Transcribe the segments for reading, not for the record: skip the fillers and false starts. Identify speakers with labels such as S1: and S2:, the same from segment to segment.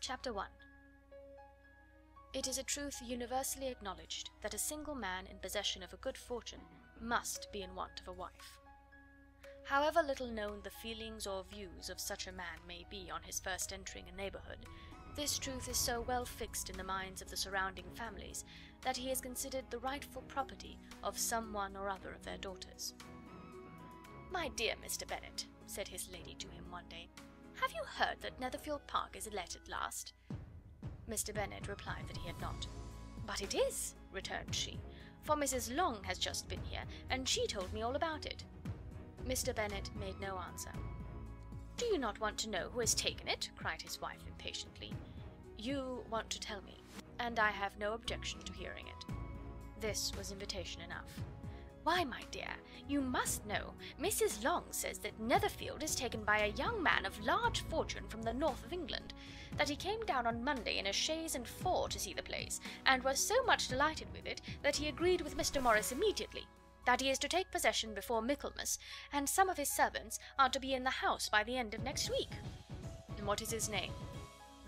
S1: Chapter 1. It is a truth universally acknowledged that a single man in possession of a good fortune must be in want of a wife. However little known the feelings or views of such a man may be on his first entering a neighbourhood, this truth is so well fixed in the minds of the surrounding families that he is considered the rightful property of some one or other of their daughters. "My dear Mr. Bennet," said his lady to him one day, "have you heard that Netherfield Park is let at last?" Mr. Bennet replied that he had not. "But it is," returned she, "for Mrs. Long has just been here, and she told me all about it." Mr. Bennet made no answer. "Do you not want to know who has taken it?" cried his wife impatiently. "You want to tell me, and I have no objection to hearing it." This was invitation enough. "Why, my dear, you must know Mrs. Long says that Netherfield is taken by a young man of large fortune from the north of England, that he came down on Monday in a chaise and four to see the place, and was so much delighted with it that he agreed with Mr. Morris immediately, that he is to take possession before Michaelmas, and some of his servants are to be in the house by the end of next week." "And what is his name?"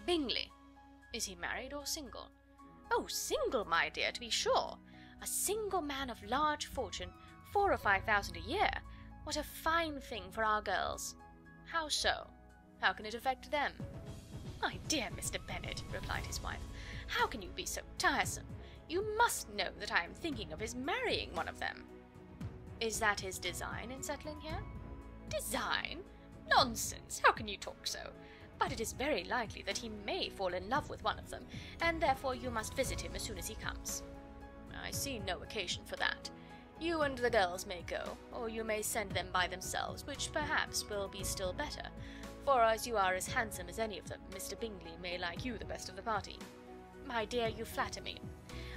S1: "Bingley." "Is he married or single?" "Oh, single, my dear, to be sure. A single man of large fortune, 4,000 or 5,000 a year. What a fine thing for our girls!" "How so? How can it affect them?" "My dear Mr. Bennet," replied his wife, "how can you be so tiresome? You must know that I am thinking of his marrying one of them." "Is that his design in settling here?" "Design? Nonsense! How can you talk so? But it is very likely that he may fall in love with one of them, and therefore you must visit him as soon as he comes." "I see no occasion for that. You and the girls may go, or you may send them by themselves, which perhaps will be still better, for as you are as handsome as any of them, Mr. Bingley may like you the best of the party." "My dear, you flatter me.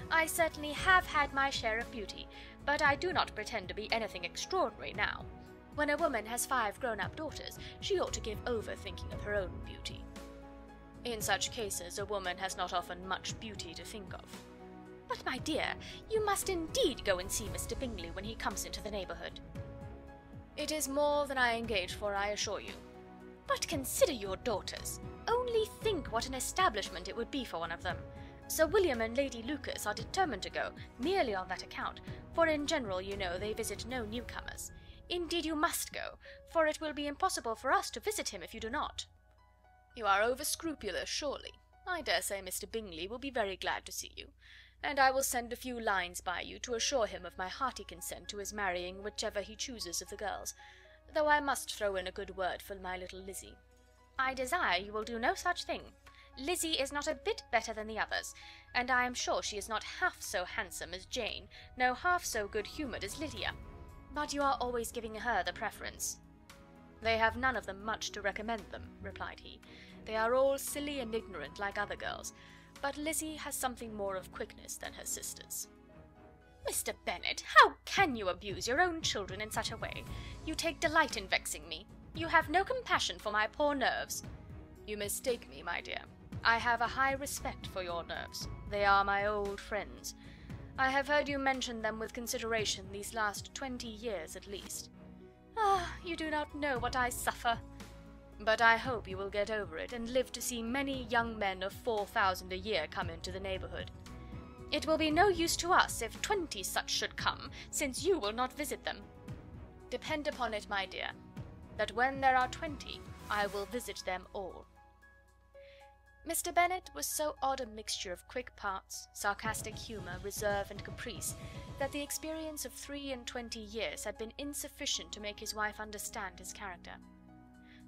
S1: I certainly have had my share of beauty, but I do not pretend to be anything extraordinary now. When a woman has 5 grown-up daughters, she ought to give over thinking of her own beauty." "In such cases a woman has not often much beauty to think of." "But, my dear, you must indeed go and see Mr. Bingley when he comes into the neighbourhood." "It is more than I engage for, I assure you." "But consider your daughters. Only think what an establishment it would be for one of them. Sir William and Lady Lucas are determined to go, merely on that account, for in general, you know, they visit no newcomers. Indeed you must go, for it will be impossible for us to visit him if you do not." "You are over-scrupulous, surely. I dare say Mr. Bingley will be very glad to see you, and I will send a few lines by you to assure him of my hearty consent to his marrying whichever he chooses of the girls, though I must throw in a good word for my little Lizzie." "I desire you will do no such thing. Lizzie is not a bit better than the others, and I am sure she is not half so handsome as Jane, no half so good-humoured as Lydia. But you are always giving her the preference." "They have none of them much to recommend them," replied he. "They are all silly and ignorant like other girls, but Lizzie has something more of quickness than her sisters." "Mr. Bennet, how can you abuse your own children in such a way? You take delight in vexing me. You have no compassion for my poor nerves." "You mistake me, my dear. I have a high respect for your nerves. They are my old friends. I have heard you mention them with consideration these last 20 years at least." "Ah, you do not know what I suffer." "But I hope you will get over it, and live to see many young men of 4,000 a year come into the neighbourhood." "It will be no use to us if 20 such should come, since you will not visit them." "Depend upon it, my dear, that when there are 20, I will visit them all." Mr. Bennet was so odd a mixture of quick parts, sarcastic humour, reserve, and caprice, that the experience of 23 years had been insufficient to make his wife understand his character.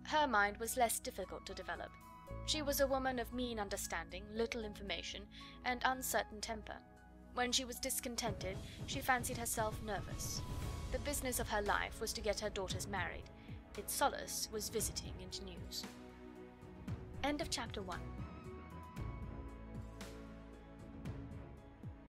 S1: Her mind was less difficult to develop. She was a woman of mean understanding, little information, and uncertain temper. When she was discontented, she fancied herself nervous. The business of her life was to get her daughters married. Its solace was visiting and news. End of chapter 1.